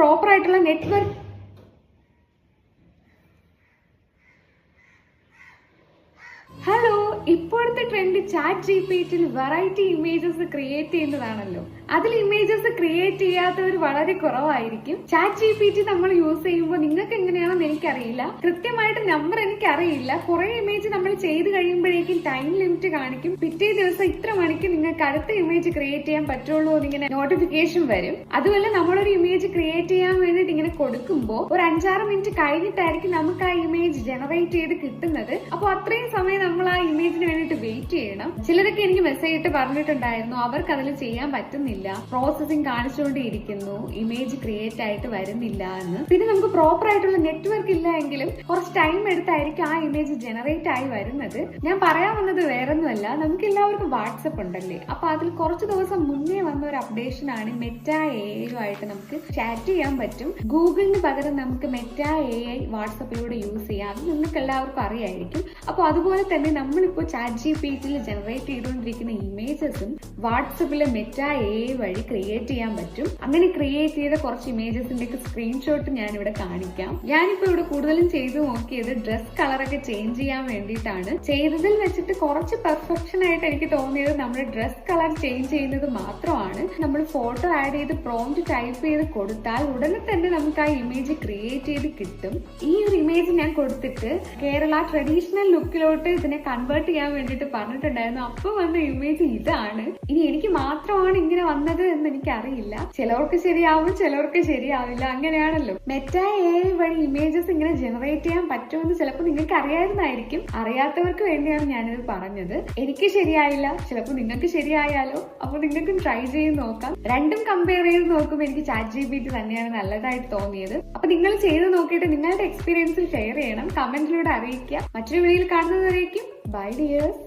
Proper ആയിട്ടുള്ള network hello, ഇപ്പോഴത്തെ trend chat ജിപിടിയിൽ വെറൈറ്റി ഇമേജസ് ക്രിയേറ്റ് ചെയ്യുന്നതാണല്ലോ. അതിൽ ഇമേജസ് ക്രിയേറ്റ് ചെയ്യാത്തവർ വളരെ കുറവായിരിക്കും. ചാറ്റ് ജിപിടി നമ്മൾ യൂസ് ചെയ്യുമ്പോൾ നിങ്ങൾക്ക് എങ്ങനെയാണെന്ന് എനിക്കറിയില്ല, കൃത്യമായിട്ട് നമ്പർ എനിക്കറിയില്ല. കുറെ ഇമേജ് നമ്മൾ ചെയ്ത് കഴിയുമ്പോഴേക്കും ടൈം ലിമിറ്റ് കാണിക്കും. പിറ്റേ ദിവസം ഇത്ര മണിക്ക് നിങ്ങൾക്ക് അടുത്ത ഇമേജ് ക്രിയേറ്റ് ചെയ്യാൻ പറ്റുള്ളൂ എന്നിങ്ങനെ നോട്ടിഫിക്കേഷൻ വരും. അതുപോലെ നമ്മളൊരു ഇമേജ് ക്രിയേറ്റ് ചെയ്യാൻ വേണ്ടിയിട്ട് ഇങ്ങനെ കൊടുക്കുമ്പോൾ ഒരു 5-6 മിനിറ്റ് കഴിഞ്ഞിട്ടായിരിക്കും നമുക്ക് ആ ഇമേജ് ജനറേറ്റ് ചെയ്ത് കിട്ടുന്നത്. അപ്പോൾ അത്രയും സമയം നമ്മൾ ആ ഇമേജിന് വേണ്ടിയിട്ട് വെയിറ്റ് ചെയ്യണം. ചിലരൊക്കെ എനിക്ക് മെസ്സേജ് ഇട്ട് പറഞ്ഞിട്ടുണ്ടായിരുന്നു അവർക്ക് അതിൽ ചെയ്യാൻ പറ്റുന്നില്ല, പ്രോസസിങ് കാണിച്ചുകൊണ്ടിരിക്കുന്നു, ഇമേജ് ക്രിയേറ്റ് ആയിട്ട് വരുന്നില്ല എന്ന്. പിന്നെ നമുക്ക് പ്രോപ്പർ ആയിട്ടുള്ള നെറ്റ്വർക്ക് ഇല്ല എങ്കിലും കുറച്ച് ടൈം എടുത്തായിരിക്കും ആ ഇമേജ് ജനറേറ്റ് ആയി വരുന്നത്. ഞാൻ പറയാൻ വന്നത് വേറൊന്നുമല്ല, നമുക്ക് എല്ലാവർക്കും വാട്സപ്പ് ഉണ്ടല്ലേ, അപ്പൊ അതിൽ കുറച്ച് ദിവസം മുന്നേ വന്ന ഒരു അപ്ഡേഷൻ ആണ് മെറ്റ ആയിട്ട് നമുക്ക് ചാറ്റ് ചെയ്യാൻ പറ്റും. ഗൂഗിളിന് പകരം നമുക്ക് മെറ്റ വാട്സപ്പിലൂടെ യൂസ് ചെയ്യാം. അത് നിങ്ങൾക്ക് എല്ലാവർക്കും അറിയായിരിക്കും. അപ്പൊ അതുപോലെ തന്നെ നമ്മളിപ്പോ ചാറ്റ് ജിപിടിയിൽ ജനറേറ്റ് ചെയ്തുകൊണ്ടിരിക്കുന്ന ഇമേജസും വാട്സപ്പിലെ മെറ്റ വഴി ക്രിയേറ്റ് ചെയ്യാൻ പറ്റും. അങ്ങനെ ക്രിയേറ്റ് ചെയ്ത കുറച്ച് ഇമേജസിന്റെ സ്ക്രീൻഷോട്ട് ഞാൻ ഇവിടെ കാണിക്കാം. ഞാനിപ്പോ ഇവിടെ കൂടുതലും ചെയ്തു നോക്കിയത് ഡ്രസ് കളറൊക്കെ ചേഞ്ച് ചെയ്യാൻ വേണ്ടിയിട്ടാണ്. ചെയ്തതിൽ വെച്ചിട്ട് കുറച്ച് പെർഫെക്ഷൻ ആയിട്ട് എനിക്ക് തോന്നിയത് നമ്മുടെ ഡ്രസ് കളർ ചേഞ്ച് ചെയ്യുന്നത് മാത്രമാണ്. നമ്മൾ ഫോട്ടോ ആഡ് ചെയ്ത് പ്രോംപ്റ്റ് ടൈപ്പ് ചെയ്ത് കൊടുത്താൽ ഉടനെ തന്നെ നമുക്ക് ആ ഇമേജ് ക്രിയേറ്റ് ചെയ്ത് കിട്ടും. ഈ ഒരു ഇമേജ് ഞാൻ കൊടുത്തിട്ട് കേരള ട്രഡീഷണൽ ലുക്കിലോട്ട് ഇതിനെ കൺവേർട്ട് ചെയ്യാൻ വേണ്ടിയിട്ട് പറഞ്ഞിട്ടുണ്ടായിരുന്നു. അപ്പൊ വന്ന ഇമേജ് ഇതാണ്. ഇനി എനിക്ക് മാത്രമാണ് ഇങ്ങനെ വന്നത് എന്ന് എനിക്കറിയില്ല. ചിലവർക്ക് ശരിയാവും, ചിലവർക്ക് ശരിയാവില്ല, അങ്ങനെയാണല്ലോ. മെറ്റ വഴി ഇമേജസ് ഇങ്ങനെ ജനറേറ്റ് ചെയ്യാൻ പറ്റുമെന്ന് ചിലപ്പോൾ നിങ്ങൾക്ക് അറിയാവുന്നതായിരിക്കും. അറിയാത്തവർക്ക് വേണ്ടിയാണ് ഞാനിത് പറഞ്ഞത്. എനിക്ക് ശരിയായില്ല, ചിലപ്പോൾ നിങ്ങൾക്ക് ശരിയായാലോ. അപ്പൊ നിങ്ങൾക്കും ട്രൈ ചെയ്ത് നോക്കാം. രണ്ടും കമ്പയർ ചെയ്ത് നോക്കുമ്പോൾ എനിക്ക് ചാറ്റ് ജിപിടി തന്നെയാണ് നല്ലതായിട്ട് തോന്നിയത്. അപ്പൊ നിങ്ങൾ ചെയ്ത് നോക്കിയിട്ട് നിങ്ങളുടെ എക്സ്പീരിയൻസ് ഷെയർ ചെയ്യണം, കമന്റിലൂടെ അറിയിക്കുക. മറ്റൊരു വീഡിയോയിൽ കാണുന്നതായിരിക്കും. By dears.